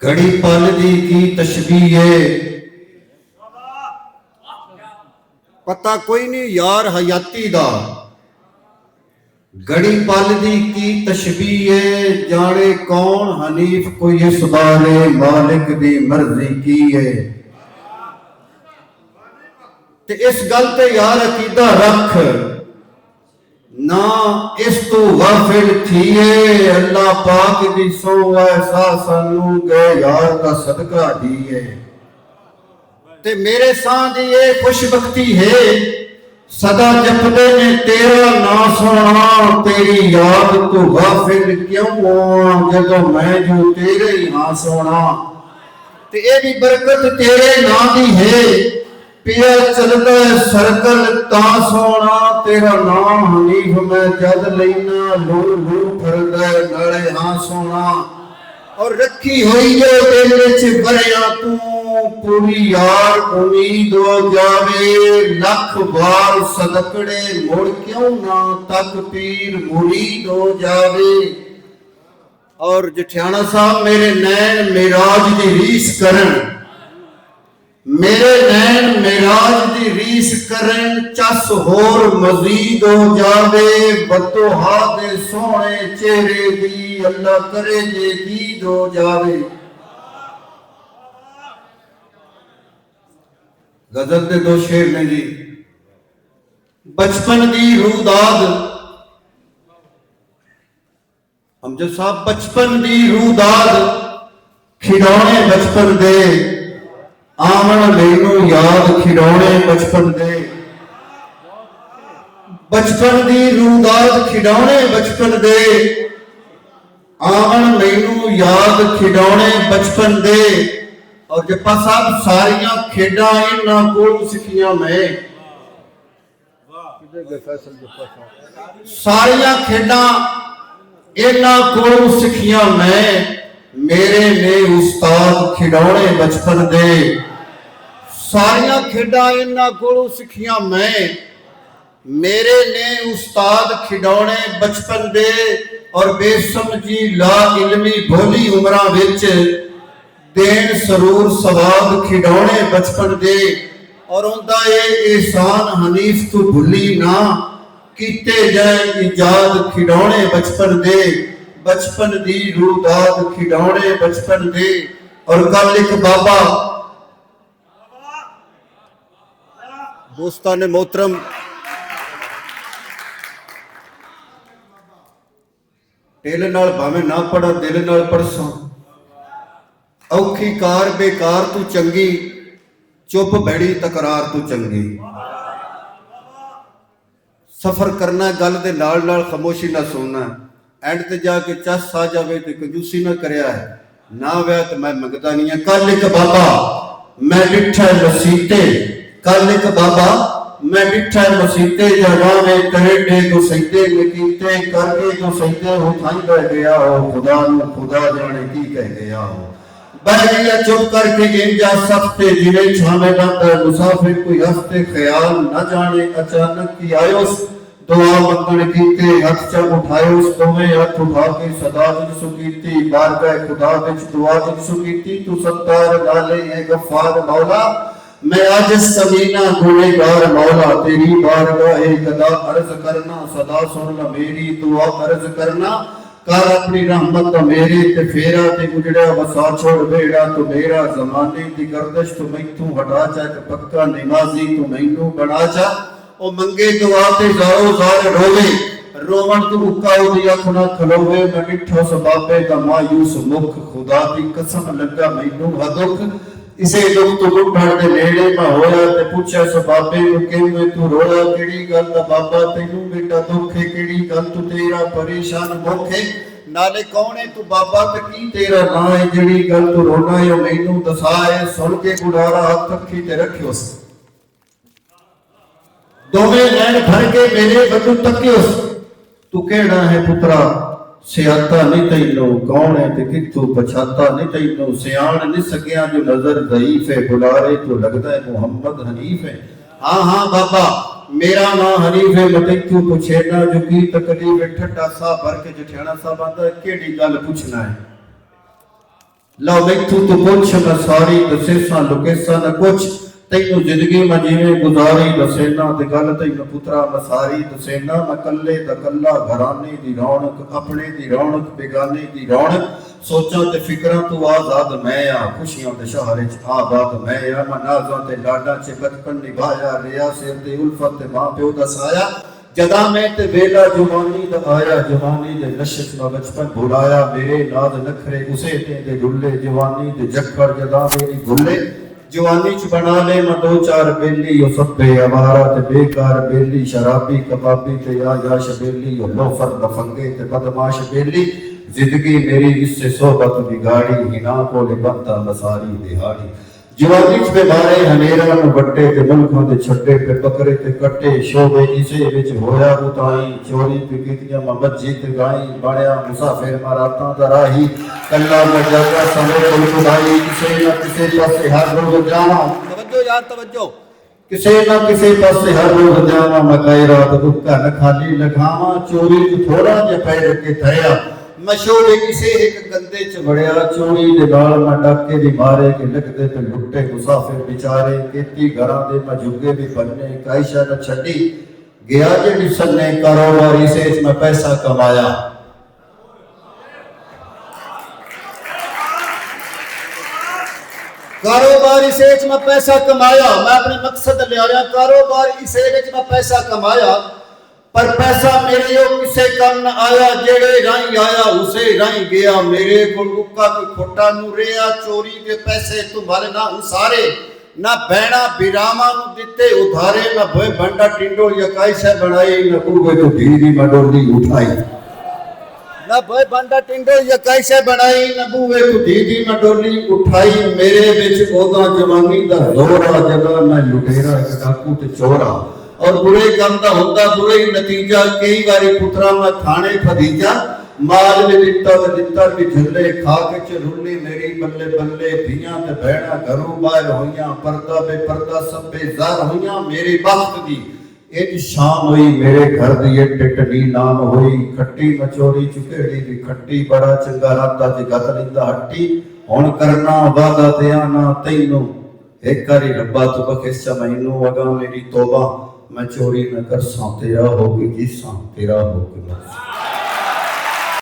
घड़ी पल दी की तशबीह है। पता कोई नहीं यार हयाती दा, घड़ी पल दी की तशबीह है। जाने कौन हनीफ कोई इस बारे मालिक दी मर्जी की है। ते इस गल ते यार अकीदा रख ना इस तू गाफिल थिए। अल्लाह पाक दी सो ऐसा सानू गए यार का सदका दिए। ते मेरे सां दी ये खुशबख्ती है, सदा जपदे ने तेरा ना सोना। तेरी याद तू गाफिल क्यों होवां, जदों मैं जो तेरे ही हां सोना। ते ये भी बरकत तेरे ना दी है, पिया चलदा सर्कल ता सोना। तेरा नाम हनीफ मैं जद लेना, लू लू फरदा नाले हां सोना। और रखी हुई है दिल विच भरिया तू, पूरी यार उम्मीद हो जावे। लख बार सदकड़े मुड़ क्यों ना, तक पीर मुरीद हो जावे। और जठियाना साहब मेरे नैन मेराज दी रीस करन, मेरे नैन मेराज दी रीस करन। चस होर मजीद हो जावे, बतोहा दे सोहणे चेहरे दी। अल्लाह करे जे दीद हो जावे। गजल दे दो शेर ने जी। बचपन दी रूदाद, अमजद साहब बचपन दी रूदाद। खिडौने बचपन दे आवन मैनू याद, खिडौने बचपन दे। बचपन दी रूदाद खिडौने बचपन दे, आवन मैनू याद खिडौने बचपन दे। और जप्पा साहब सारियां खेडां इन्हां कोलों सिखियां मैं। सारियां खेडां इन्हां कोलों सिखियां मैं। मेरे ने उस्ताद खिडौने बचपन दे। सारियां खेडां इन्हां कोलों सिखियां मैं। मेरे ने उस्ताद खिडौने बचपन दे। और बेसमझी ला इलमी भोली उमरां विच देन सरूर सवाब खिडौने बचपन दे। और उनदा ये एहसान हनीफ तू भुली ना, कीते जाए इजाद खिडौने बचपन दे। बचपन दी रूदाद खिडौने बचपन दे। और कल एक बाबा दोस्तान मोहतरम दिल नाल भावें ना पढ़ा, दिल नाल पढ़सां। औखी कार बेकार तू चंगी, चुप बैठी तकरार तू चंगी। सफर करना गल दे नाल नाल खामोशी ना सुनना। एंड ते जाके चस आ जावे ते कंजूसी ना करया है। ना वै तो मैं मंगदा नहीं है। कल एक बाबा मैं डिठा मसीते, कल एक बाबा मैं डिठा मसीते। जगावे करेडे को सैदे नकीते, करके को सैदे हो थाई बह गया हो। खुदा नू खुदा जाने की कह गया हो। बह गया चुप करके इंजा सफ्ते जिने छावे बंदा मुसाफिर कोई हफ्ते। ख्याल न जाने अचानक की आयोस, दुआ मंगण कीते हथ च उठायोस। दोवें हथ उठा के सदा विच सुकीती, बारगाह खुदा विच दुआ विच सुकीती। तू सत्तार नाले है गफ्फार मौला, मैं आज समीना गुनहगार मौला। तेरी बारगाह गदा अर्ज करना, सदा सुन ला मेरी दुआ अर्ज करना। कर अपनी रहमत मेरे ते फेरा ते उजड़ा वसा छोड़ बेड़ा। तू मेरा जमाने दी गर्दिश तू मैथू हटा चा, पक्का नमाजी तू मैनू बना चा। ओ मंगे दुआ ते जाओ जार रोवे, रोवण तू उक्का उदी अख ना खलोवे। मैं डिठो सबाबे दा मायूस मुख, खुदा दी कसम लगा मैनू हा दुख। इसे दुख तू गुठड़ दे नेड़े मैं होया ते पुछया सबाबे नू किवें तू रोया। केड़ी गल दा बाबा तैनू बेटा दुख है, केड़ी गल तू तेरा परेशान मुख है। नाले कौन है तू बाबा ते की तेरा नां है। जेड़ी गल तू रोना है मैनू दसा है। सुन के गुडारा हथ अखी ते रखियोस, दोवें नैन भर के मेरे बदू तकियोस। तू केड़ा है पुत्रा सियाता नहीं तैनू, कौन है ते किथों पछाता नहीं तैनू। सियाण नहीं सकिया जो नजर ज़ईफ है, बुलारे तो लगदा है मुहम्मद हनीफ है। हाँ हाँ बाबा मेरा नाम हनीफ है। मैं तैथों पुछे ना जो की तकलीफ है। ठट्ठा सा भर के जठियाना साहब आंदा केड़ी गल पुछना है। लो मैथू तू पुछ मैं सारी दसेसा लुकेसा न कुछ तैनू जिंदगी मैं जिवें गुजारी दसेना ते गल तैनू पुत्रा मैं सारी दसेना मैं कल्ले दा कल्ला घराने दी रौनक अपने दी रौनक बेगाने दी रौनक सोचां ते फिकरां तू आजाद मैं आ खुशियां दे शहर च आबाद मैं आ मैं नाज़ां ते लाडां च बचपन निभाया रिया सिर ते उल्फत ते मां प्यो दा साया जदा मैं ते वेला जवानी दा आया जवानी दे नशे च बचपन भुलाया मेरे नाज नखरे उसे ते डुल्ले जवानी दे जक्कड़ जदा मेरी भुल्ले जवानी च बना ले मैं दो चार बेली ओ सब्बे अवारा ते बेकार बेली शराबी कबाबी ते या शबेली ओ लोफर लफंगे ते बदमाश बेली जिंदगी मेरी इससे सोबत बिगाड़ी हिना कोले बनता बसारी दिहाड़ी जवानी च बेमारे हनेरा न बट्टे ते मुल्खां दे छड्डे पे पकड़े ते कट्टे शोबे इसे विच होया उताई चोरी पे कीतियां मैं मज्जी ते गाई बनया मुसाफिर मैं रातां दा राही कल्ला मैं जागा समय कोई खुदाई किसे न किसे पासे हर रोज जावा तवज्जो यार तवज्जो किसे न किसे पासे हर रोज जावा मैं कई रात भुक्का न खाली लगावा चोरी च थोड़ा जिहा पैर के धरिया मशोरे किसे एक गंदे च वड़िया चोरी दे नाल मैं डाके दी मारे के लगदे ते लुट्टे मुसाफिर बेचारे खेती घरां दे मैं जुगे भी बनने कायशा न छड्डी गया जेड़ी सन्ने कारोबारी से मैं पैसा कमाया कारोबारी से मैं पैसा कमाया मैं अपने मकसद ले आया कारोबारी से मैं पैसा कमाया पर पैसा मेरे यो किसे कम न आया जेड़े राई आया उसे राई गया मेरे कोल रुका कोई खोटा नु रिया चोरी के पैसे तुम्हारे ना उसारे ना बहना बिरामा नु दिते उधारे ना भय भंडा टिंडो या कैसे बनाई न कुए तो धीरी मडोली उठाई ना भय भंडा टिंडो या कैसे बनाई न बुए को धीरी मडोली उठाई मेरे विच ओदा जवानी दा जोरा जदा मैं लुटेरा एक डाकू ते चोरा और बुरे काम का होता बुरे ही नतीजा कई बारी पुत्रा मैं थाने फदीजा माल भी दिता भी झल्ले खा के चरुली मेरी बल्ले बल्ले धियां ते बहना घरों बाहर होइयां पर्दा बेपर्दा सब बेजार होइयां मेरी बख्त दी इंज शाम हुई मेरे घर दी ये टिटनी नाम हुई खट्टी मचोरी चुकेड़ी दी खट्टी बड़ा चंगा राता च गत लिंदा हट्टी हुण करना वादा ते आना तैनू एक बारी रब्बा तू बख्श मैनू अगा मेरी तौबा मैं चोरी न कर सा तेरा होगी जी सा तेरा होगी